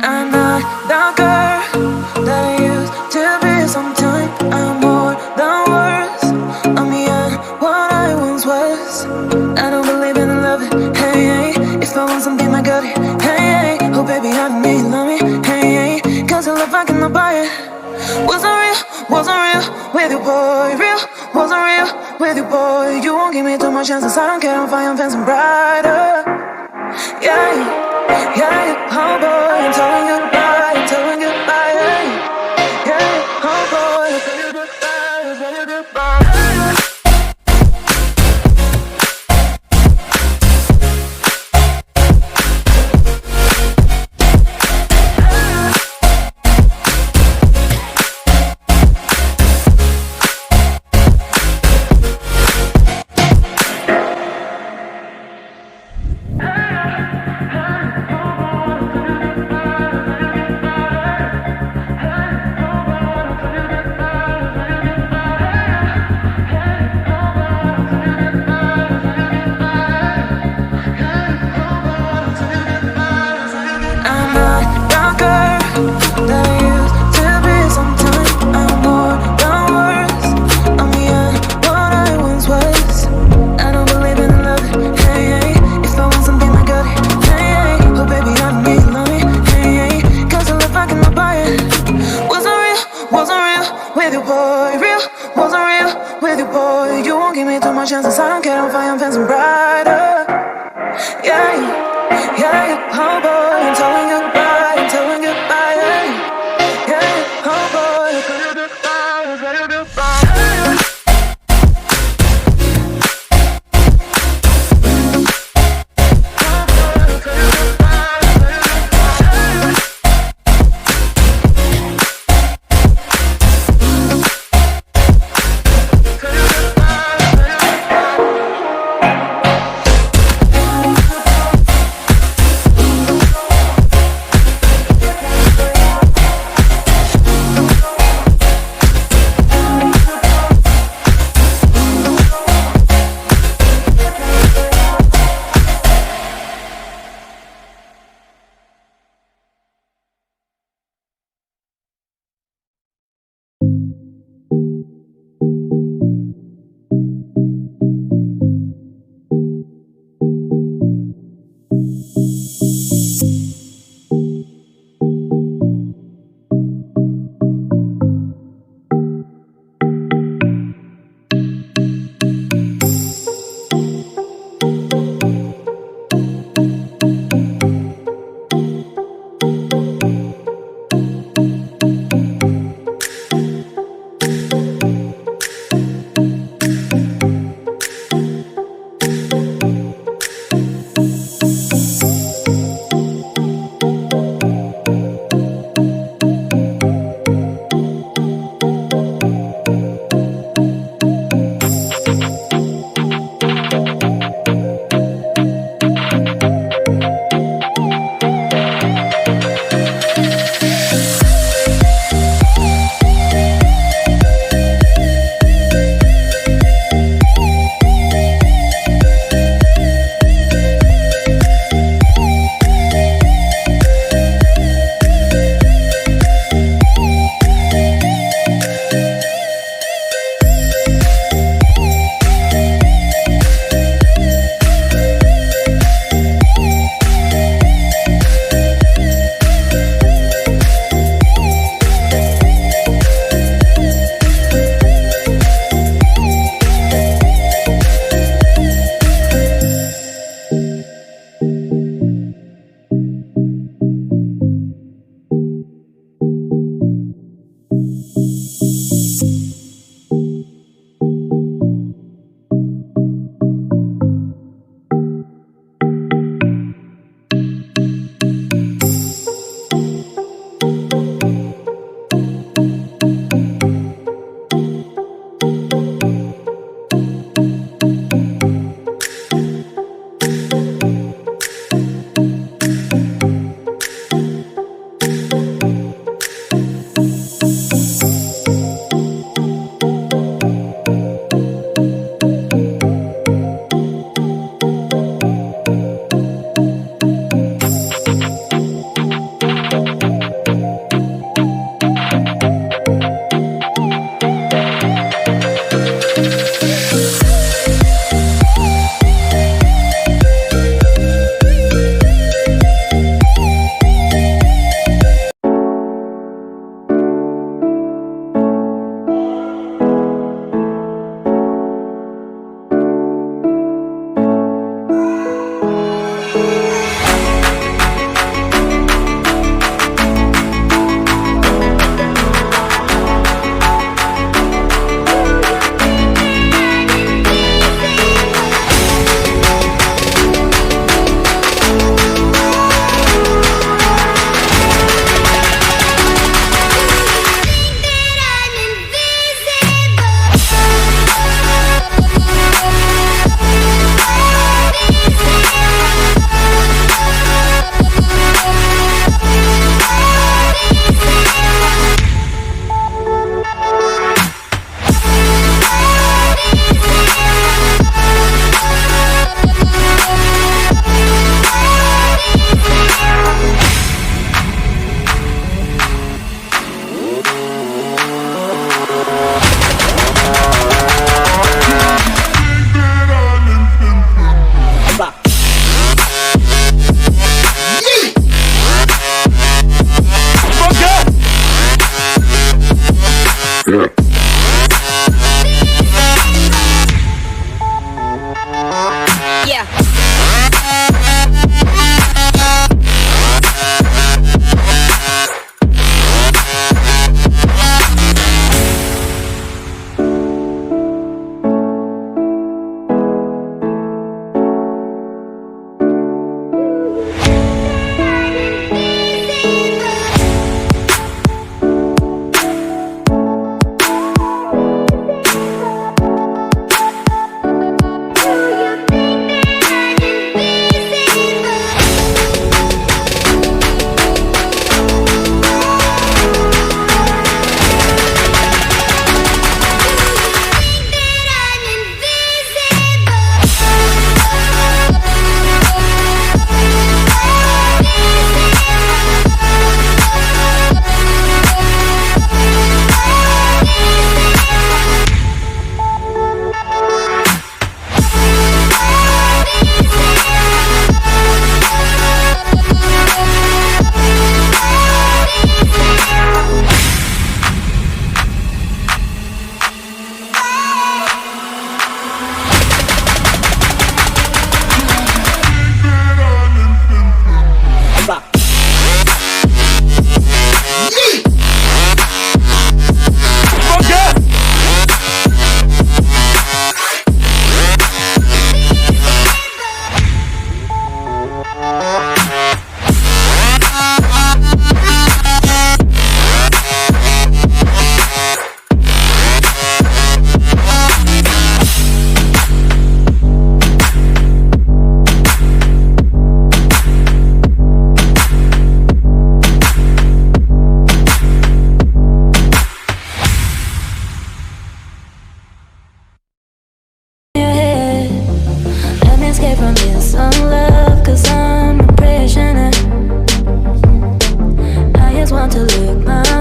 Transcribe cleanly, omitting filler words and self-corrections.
I'm not the girl that I used to be. Sometimes I'm more than words. I'm beyond what I once was. I don't believe in love, hey, hey. If I want something, I got it, hey, hey. Oh baby, I need love me, hey, hey. Cause the love I cannot buy it. Wasn't real with you, boy. Real, wasn't real with you, boy. You won't give me too much chances. I don't care, I'm fine, I'm fancy brighter. Yeah, yeah, oh boy, I'm telling goodbye, I'm telling goodbye. Yeah, yeah, oh boy, I'm telling goodbye, I'm telling goodbye. want to lick my